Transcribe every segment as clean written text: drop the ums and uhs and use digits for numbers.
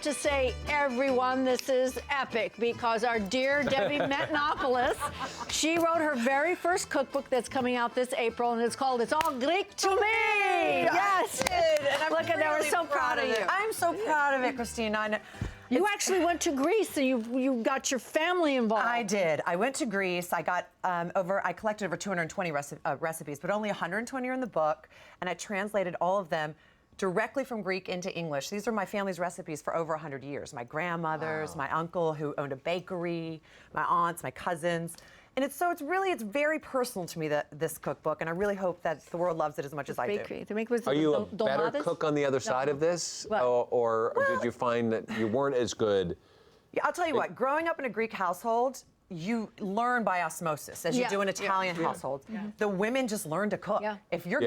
to say, everyone, this is epic because our dear Debbie Matenopoulos, she wrote her very first cookbook that's coming out this April, and it's called It's All Greek to Me. Yes. I did, and I'm Look at that, we're so proud of you. I'm so proud of it, Christina. You actually went to Greece and you got your family involved. I did. I went to Greece. I got I collected over 220 recipes, but only 120 are in the book, and I translated all of them directly from Greek into English. These are my family's recipes for over 100 years. My grandmothers, my uncle who owned a bakery, my aunts, my cousins. And it's very personal to me, this cookbook, and I really hope that the world loves it as much as I do. Are you a better cook on the other side of this? Or did you find that you weren't as good? Yeah, I'll tell you what, growing up in a Greek household, you learn by osmosis, as you do in Italian households. The women just learn to cook. If you're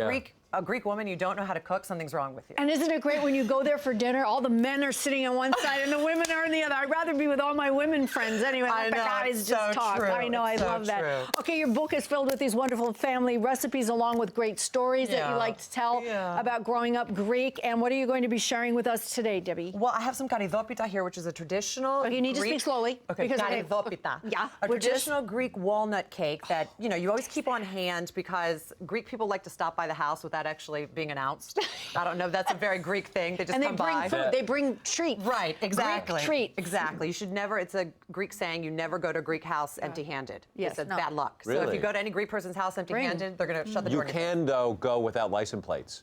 a Greek woman, you don't know how to cook, something's wrong with you. And isn't it great when you go there for dinner, all the men are sitting on one side and the women are on the other? I'd rather be with all my women friends anyway. Let the guys just talk. True. I know, I love that. Okay, your book is filled with these wonderful family recipes along with great stories that you like to tell about growing up Greek. And what are you going to be sharing with us today, Debbie? Well, I have some karidopita here, which is a traditional you need Greek, to speak slowly. Okay, karidopita. A traditional Greek walnut cake that, you always keep on hand because Greek people like to stop by the house without actually being announced. I don't know, that's a very Greek thing. They just come by. And they bring food, they bring treats. Right, exactly. Greek treats. Exactly. You should never, it's a Greek saying, you never go to a Greek house empty-handed. Yes, it's bad luck. Really? So if you go to any Greek person's house empty-handed, they're going to shut the door. You can, though, go without license plates.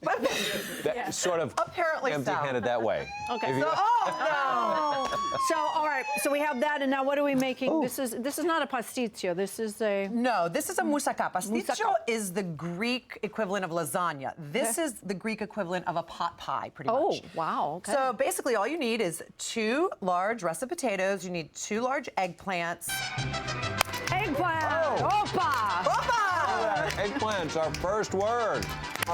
Sort of apparently empty-handed that way. Okay. So, all right, so we have that, and now what are we making? This is not a pasticcio, this is a... No, this is a moussaka. Pasticcio is the Greek equivalent of lasagna. This is the Greek equivalent of a pot pie, pretty much. Oh, wow, okay. So basically all you need is 2 large russet potatoes, you need 2 large eggplants. Eggplant! Opa! Opa! Eggplant's our first word.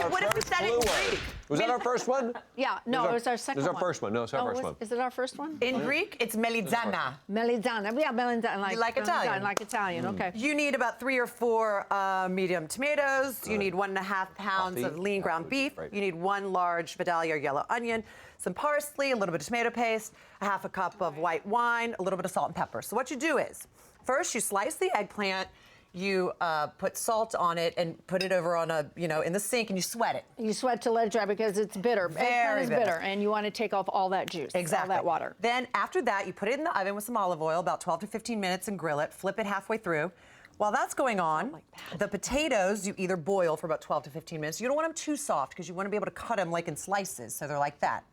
What if we said it in Greek? Was that our first one? Yeah, no, it was our second one. It was our first one. No, it's our first one. Is it our first one? In Greek, it's melizana. Melizana. Yeah, melizana. You like Italian? Like Italian, okay. You need about 3 or 4 medium tomatoes. You need 1.5 pounds of lean ground beef. You need 1 large Vidalia or yellow onion, some parsley, a little bit of tomato paste, a half a cup of white wine, a little bit of salt and pepper. So what you do is, first you slice the eggplant, you put salt on it and put it over on in the sink, and you sweat it. You sweat to let it dry because it's bitter. Very bitter, and you want to take off all that juice, all that water. Then after that, you put it in the oven with some olive oil, about 12 to 15 minutes, and grill it. Flip it halfway through. While that's going on, the potatoes you either boil for about 12 to 15 minutes. You don't want them too soft because you want to be able to cut them like in slices, so they're like that.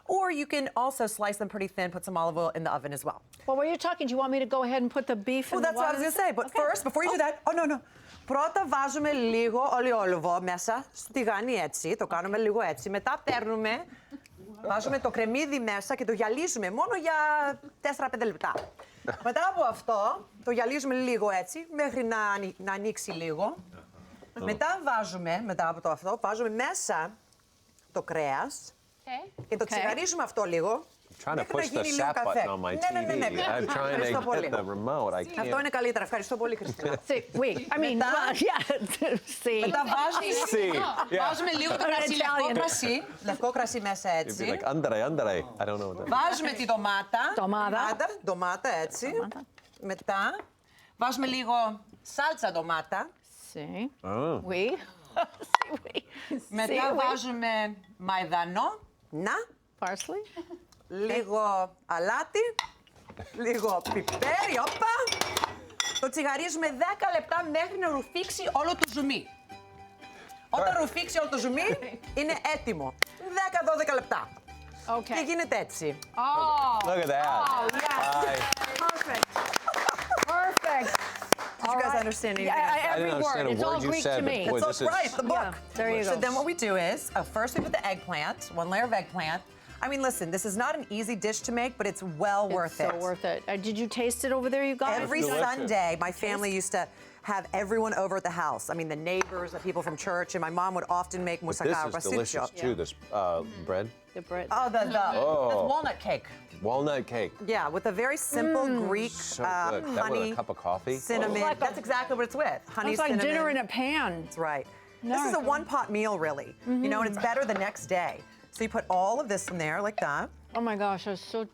Or you can also slice them pretty thin, put some olive oil in the oven as well. Well, while you're talking, do you want me to go ahead and put the beef in the water? Well, that's what I was going to say. But first, before you do that, no. Πρώτα βάζουμε λίγο ολιόλογο μέσα στη τηγάνι έτσι, το κάνουμε λίγο έτσι. Μετά παίρνουμε, βάζουμε το κρεμμύδι μέσα και το γυαλίζουμε μόνο για 4-5 λεπτά. Μετά από αυτό, το γυαλίζουμε λίγο έτσι, μέχρι να ανοίξει λίγο. Μετά από αυτό, βάζουμε μέσα το κρέας και το τσιγαρίζουμε αυτό λίγο. Trying to push the sap button on my TV. I'm trying to get the remote. I can't. Αυτό είναι καλύτερα. Ευχαριστώ πολύ, Χριστίνα. Μετά βάζουμε λίγο το κρασί, λευκό κρασί μέσα έτσι. Βάζουμε τη ντομάτα έτσι. Μετά βάζουμε λίγο σάλτσα ντομάτα. Μετά βάζουμε μαϊδανό. Parsley. Λίγο αλάτι, λίγο πιπέρι, το τσιγαρίζουμε 10 λεπτά μέχρι να ρουφήξει όλο το ζουμί. Όταν ρουφήξει όλο το ζουμί, είναι έτοιμο. 10-12 λεπτά. Και γίνεται έτσι. Look at that. Oh, yes. Perfect. Did you guys understand anything? Every word. It's all Greek to me. It's all right, the book. There you go. So then what we do is, first we put the eggplant, 1 layer of eggplant. I mean, listen, this is not an easy dish to make, but it's well worth it. It's so worth it. Did you taste it over there, you guys? Every Sunday, my family used to have everyone over at the house. I mean, the neighbors, the people from church, and my mom would often make moussaka. This is delicious, too, this bread. The bread. Oh, the walnut cake. Walnut cake. Yeah, with a very simple Greek so good. honey, that with a cup of coffee. Cinnamon. That's exactly what it's with. Honey, it's like cinnamon. dinner in a pan. That's right. This is a one-pot meal, really. And it's better the next day. So you put all of this in there like that. Oh my gosh, that's so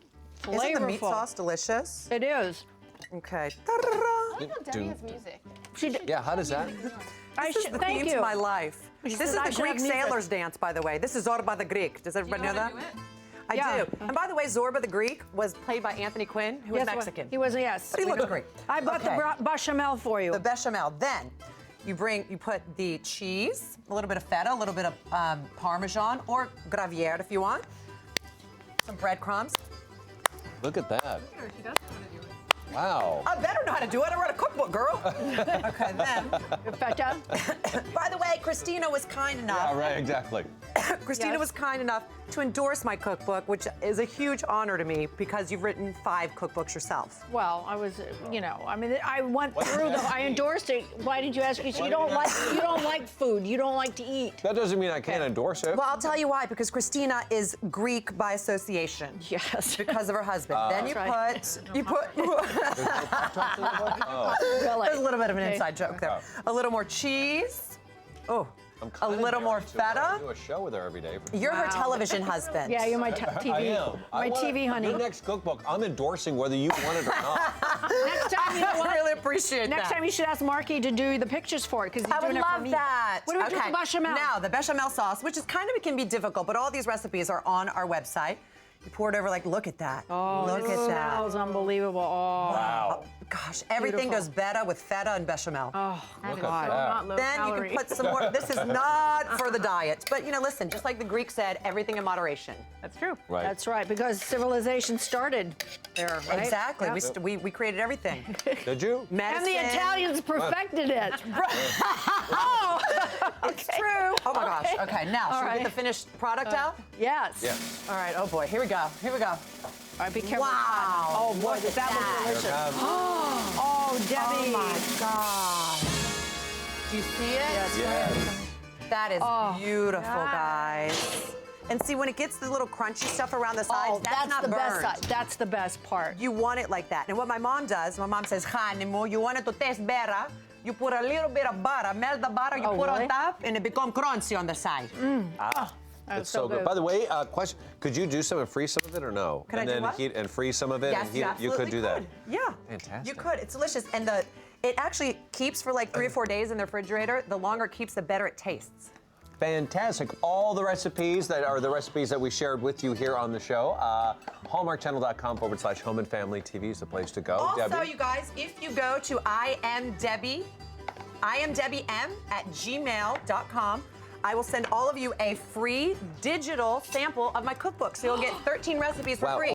flavorful. Isn't the meat sauce delicious? It is. Okay. I like how Debbie has music. Yeah, how does that? This is the Thank theme you. to my life. She This said I is the should have Greek music. sailor's dance, by the way. This is Zorba the Greek. Does everybody know that? I Yeah. do. And by the way, Zorba the Greek was played by Anthony Quinn, who was Yes, Mexican. He was, yes. But he looked great. I bought Okay. the bechamel for you. The bechamel. Then you put the cheese, a little bit of feta, a little bit of Parmesan or Gruyere if you want. Some breadcrumbs. Look at that. Wow. I better know how to do it. I wrote a cookbook, girl. Okay, then. Feta. By the way, Christina was kind enough. Yeah, right, exactly. Christina Yes. was kind enough to endorse my cookbook, which is a huge honor to me because you've written 5 cookbooks yourself. Well, I was, I mean, I went What through does that I mean? endorsed it. Why did you ask me? So you don't like food. You don't like to eat. That doesn't mean I can't endorse it. Well, I'll tell you why, because Christina is Greek by association. Yes. Because of her husband. Then you That's put, Really. There's a little bit of an Okay. inside joke there. A little more cheese. Oh, I'm a little more embarrassed to go feta. do a show with her every day. You're her Wow. television husband. Yeah, you're my TV. I am. My TV honey. Your next cookbook, I'm endorsing whether you want it or not. Next time, you know I what? really appreciate Next that. time you should ask Marky to do the pictures for it because he's I would doing it for love me. that. What do we do with the bechamel? Now, the bechamel sauce, which is kind of, it can be difficult, but all these recipes are on our website. You pour it over, like, look at that. Oh, look this at that. smells unbelievable. Oh, Wow. Gosh, everything Beautiful. goes better with feta and bechamel. oh Look God. at that. Not low Then calorie. you can put some more. This is not for the diet. But, listen, just like the Greek said, everything in moderation. That's true. Right. That's right, because civilization started there, right? Exactly. Yep. We created everything. Did you? Medicine. And the Italians perfected it. Oh, it's true. Oh, my gosh. Okay, now, All should we right. get the finished product out? Yes. Yeah. All right. Oh, boy. Here we go. Here we go. All right, be careful. Wow. Oh boy, Look at that that. was delicious. Um, Oh, Debbie. Oh, my gosh. Do you see it? Yes. yes. That is Oh, beautiful, yeah. guys. And see, when it gets the little crunchy stuff around the sides, Oh, that's not the burned. best side. That's the best part. You want it like that. And what my mom does, my mom says, Hanimo, you want it to taste better, you put a little bit of butter, melt the butter, you Oh, put really? on top, and it becomes crunchy on the side. It's so good. By the way, question: could you do some and freeze some of it, or no? Could I and do then what? heat and freeze some of it, Yes, and heat you it? You could absolutely do that. Yeah. Fantastic. You could. It's delicious. And it actually keeps for like 3 or 4 days in the refrigerator. The longer it keeps, the better it tastes. Fantastic. All the recipes that are the recipes that we shared with you here on the show. Hallmarkchannel.com/Home and Family TV is the place to go. Also, Debbie? you guys, if you go to IamDebbiem at gmail.com, I will send all of you a free digital sample of my cookbook. So you'll get 13 recipes for Wow. free.